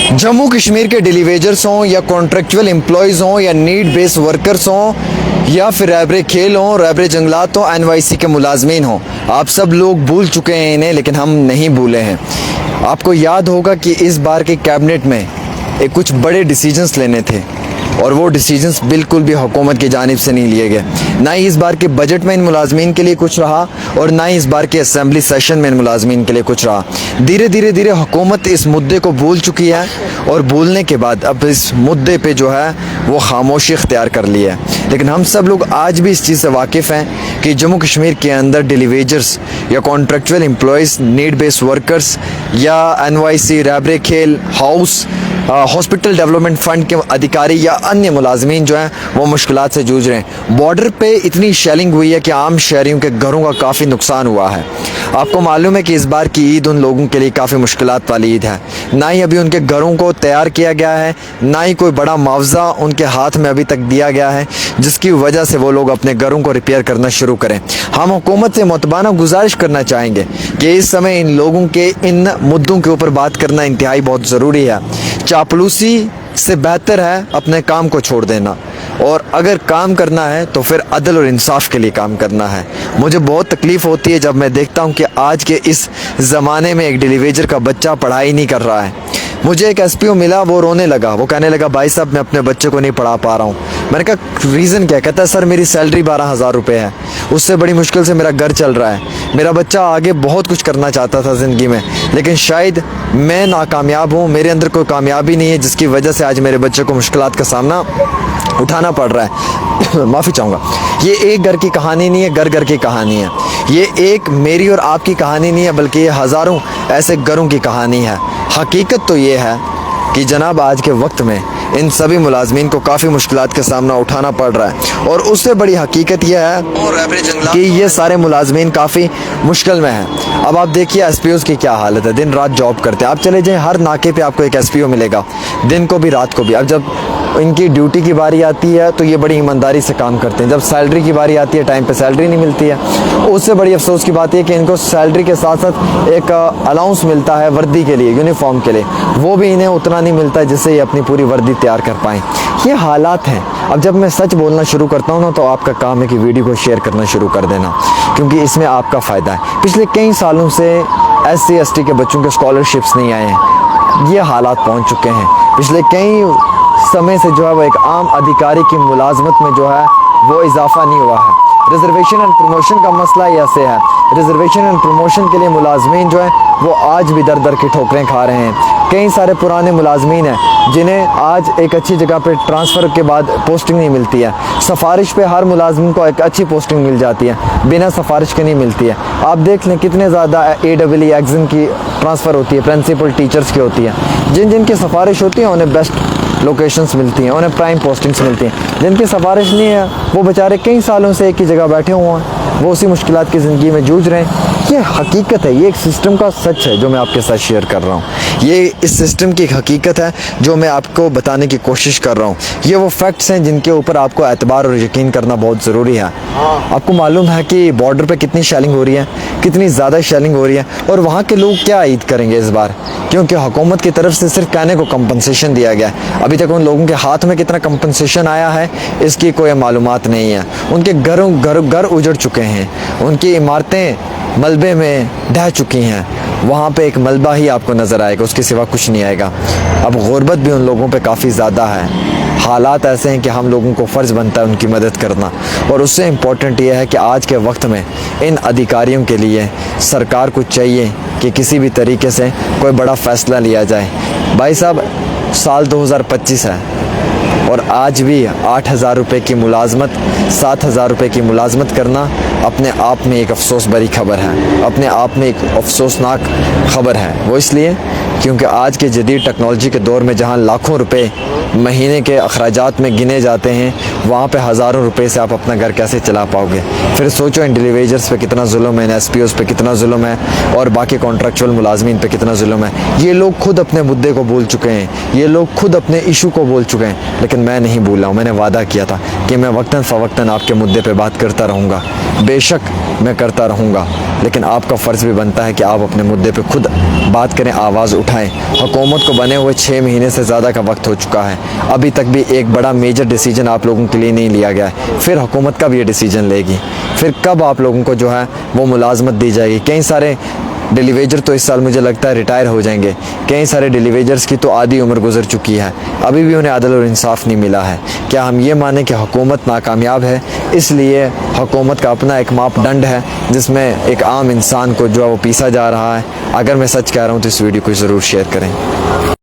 जम्मू कश्मीर के daily wagers हों या कॉन्ट्रेक्चुअल एम्प्लॉयज़ हों या नीड बेस्ड वर्कर्स हों या फिर रैबरे खेल हों, रैबरे जंगलात हों, एनवाईसी के मुलाजमीन हों, आप सब लोग भूल चुके हैं इन्हें, लेकिन हम नहीं भूले हैं। आपको याद होगा कि इस बार के कैबिनेट में कुछ बड़े डिसीजंस लेने थे और वो डिसीजंस बिल्कुल भी हुकूमत की जानिब से नहीं लिए गए। ना ही इस बार के बजट में इन मुलाजमीन के लिए कुछ रहा और ना ही इस बार के असम्बली सेशन में इन मुलाजमीन के लिए कुछ रहा। धीरे हुकूमत इस मुद्दे को भूल चुकी है और भूलने के बाद अब इस मुद्दे पे जो है वो खामोशी इख्तियार कर ली है। लेकिन हम सब लोग आज भी इस चीज़ से वाकिफ़ हैं कि जम्मू कश्मीर के अंदर डेली वेजर्स या contractual employees, need based workers या एनवाईसी, रैबरे खेल, हाउस, हॉस्पिटल डेवलपमेंट फ़ंड के अधिकारी या अन्य मुलाजमीन जो हैं वो मुश्किलात से जूझ रहे हैं। बॉर्डर पे इतनी शेलिंग हुई है कि आम शहरियों के घरों का काफ़ी नुकसान हुआ है। आपको मालूम है कि इस बार की ईद उन लोगों के लिए काफ़ी मुश्किलात वाली ईद है। ना ही अभी उनके घरों को तैयार किया गया है, ना ही कोई बड़ा मुआवजा उनके हाथ में अभी तक दिया गया है जिसकी वजह से वो लोग अपने घरों को रिपेयर करना शुरू करें। हम हुकूमत से मुतबाना गुजारिश करना चाहेंगे कि इस समय इन लोगों के इन मुद्दों के ऊपर बात करना इंतहाई बहुत ज़रूरी है। चापलूसी से बेहतर है अपने काम को छोड़ देना, और अगर काम करना है तो फिर अदल और इंसाफ के लिए काम करना है। मुझे बहुत तकलीफ़ होती है जब मैं देखता हूँ कि आज के इस ज़माने में एक डेली वेजर का बच्चा पढ़ाई नहीं कर रहा है। मुझे एक एसपीओ मिला, वो रोने लगा, वो कहने लगा भाई साहब मैं अपने बच्चे को नहीं पढ़ा पा रहा हूँ। मैंने कहा रीज़न क्या? कहता है सर मेरी सैलरी 12,000 रुपये है, उससे बड़ी मुश्किल से मेरा घर चल रहा है। मेरा बच्चा आगे बहुत कुछ करना चाहता था ज़िंदगी में, लेकिन शायद मैं नाकामयाब हूँ, मेरे अंदर कोई कामयाबी नहीं है जिसकी वजह से आज मेरे बच्चे को मुश्किलात का सामना उठाना पड़ रहा है। माफ़ी चाहूँगा। ये एक घर की कहानी नहीं है, घर घर की कहानी है। ये एक मेरी और आपकी कहानी नहीं है, बल्कि ये हज़ारों ऐसे घरों की कहानी है। हकीकत तो ये है कि जनाब आज के वक्त में इन सभी मुलाजमीन को काफ़ी मुश्किलात का सामना उठाना पड़ रहा है, और उससे बड़ी हकीकत यह है कि ये सारे मुलाजमीन काफ़ी मुश्किल में हैं। अब आप देखिए एसपीओज़ की क्या हालत है, दिन रात जॉब करते हैं। आप चले जाएँ, हर नाके पे आपको एक एसपीओ मिलेगा, दिन को भी रात को भी। अब जब इनकी ड्यूटी की बारी आती है तो ये बड़ी ईमानदारी से काम करते हैं। जब सैलरी की बारी आती है टाइम पे सैलरी नहीं मिलती है। उससे बड़ी अफसोस की बात यह कि इनको सैलरी के साथ साथ एक अलाउंस मिलता है वर्दी के लिए, यूनिफॉर्म के लिए, वो भी इन्हें उतना नहीं मिलता है जिससे ये अपनी पूरी वर्दी तैयार कर पाएँ। ये हालात हैं। अब जब मैं सच बोलना शुरू करता हूँ ना, तो आपका काम है कि वीडियो को शेयर करना शुरू कर देना, क्योंकि इसमें आपका फ़ायदा है। पिछले कई सालों से SC ST के बच्चों के स्कॉलरशिप्स नहीं आए हैं। ये हालात पहुँच चुके हैं। पिछले कई समय से जो है वो एक आम अधिकारी की मुलाजमत में जो है वो इजाफा नहीं हुआ है। रिजर्वेशन एंड प्रमोशन का मसला ऐसे है। रिजर्वेशन एंड प्रमोशन के लिए मुलाजमीन जो है वो आज भी दर दर की ठोकरें खा रहे हैं। कई सारे पुराने मुलाजमीन हैं जिन्हें आज एक अच्छी जगह पे ट्रांसफ़र के बाद पोस्टिंग नहीं मिलती है। सिफारिश पे हर मुलाजिम को एक अच्छी पोस्टिंग मिल जाती है, बिना सिफारिश के नहीं मिलती है। आप देख लें कितने ज़्यादा AEE एग्ज़ाम की ट्रांसफ़र होती है, प्रिंसिपल टीचर्स की होती है। जिन जिनकी सिफारिश होती है उन्हें बेस्ट लोकेशंस मिलती हैं, उन्हें प्राइम पोस्टिंग्स मिलती हैं। जिनकी सिफारिश नहीं है वो बेचारे कई सालों से एक ही जगह बैठे हुए हैं, वो उसी मुश्किलात की ज़िंदगी में जूझ रहे हैं। ये हकीकत है, ये एक सिस्टम का सच है जो मैं आपके साथ शेयर कर रहा हूँ। ये इस सिस्टम की एक हकीकत है जो मैं आपको बताने की कोशिश कर रहा हूँ। ये वो फैक्ट्स हैं जिनके ऊपर आपको एतबार और यकीन करना बहुत ज़रूरी है। आपको मालूम है कि बॉर्डर पे कितनी शेलिंग हो रही है, कितनी ज़्यादा शेलिंग हो रही है, और वहाँ के लोग क्या ईद करेंगे इस बार, क्योंकि हुकूमत की तरफ से सिर्फ कहने को कंपनसेशन दिया गया है। अभी तक उन लोगों के हाथ में कितना कंपनसेशन आया है इसकी कोई मालूमात नहीं है। उनके घर उजड़ चुके हैं, उनकी इमारतें मलबे में ढह चुकी हैं। वहाँ पे एक मलबा ही आपको नज़र आएगा, उसके सिवा कुछ नहीं आएगा। अब गुर्बत भी उन लोगों पे काफ़ी ज़्यादा है। हालात ऐसे हैं कि हम लोगों को फ़र्ज़ बनता है उनकी मदद करना, और उससे इम्पॉर्टेंट ये है कि आज के वक्त में इन अधिकारियों के लिए सरकार को चाहिए कि किसी भी तरीके से कोई बड़ा फ़ैसला लिया जाए। भाई साहब साल 2025 है और आज भी 8,000 रुपये की मुलाजमत, 7,000 रुपये की मुलाजमत करना अपने आप में एक अफसोस भरी खबर है, अपने आप में एक अफसोसनाक खबर है। वो इसलिए क्योंकि आज के जदीद टेक्नोलॉजी के दौर में जहां लाखों रुपए महीने के अखराजात में गिने जाते हैं, वहाँ पे हज़ारों रुपए से आप अपना घर कैसे चला पाओगे। फिर सोचो इन डेली वेजर्स पे कितना जुल्म है, SPOs पे कितना जुल्म है, और बाकी कॉन्ट्रेक्चुअल मुलाजमीन पे कितना जुल्म है। ये लोग खुद अपने मुद्दे को भूल चुके हैं, ये लोग खुद अपने इशू को भूल चुके हैं, लेकिन मैं नहीं भूला हूँ। मैंने वादा किया था कि मैं वक्तन फ़वक्तन आपके मुद्दे पे बात करता रहूँगा। बेशक मैं करता रहूँगा, लेकिन आपका फ़र्ज़ भी बनता है कि आप अपने मुद्दे पे खुद बात करें, आवाज़ उठाएं। हुकूमत को बने हुए 6 महीने से ज़्यादा का वक्त हो चुका है, अभी तक भी एक बड़ा मेजर डिसीजन आप लोगों के लिए नहीं लिया गया है। फिर हुकूमत कब ये डिसीजन लेगी? फिर कब आप लोगों को जो है वो मुलाजमत दी जाएगी? कई सारे डेलीवेजर तो इस साल मुझे लगता है रिटायर हो जाएंगे। कई सारे डेलीवेजर्स की तो आधी उम्र गुजर चुकी है, अभी भी उन्हें अदल और इंसाफ नहीं मिला है। क्या हम ये माने कि हुकूमत नाकामयाब है, इसलिए हुकूमत का अपना एक मापदंड है जिसमें एक आम इंसान को जो है वो पीसा जा रहा है? अगर मैं सच कह रहा हूँ तो इस वीडियो को ज़रूर शेयर करें।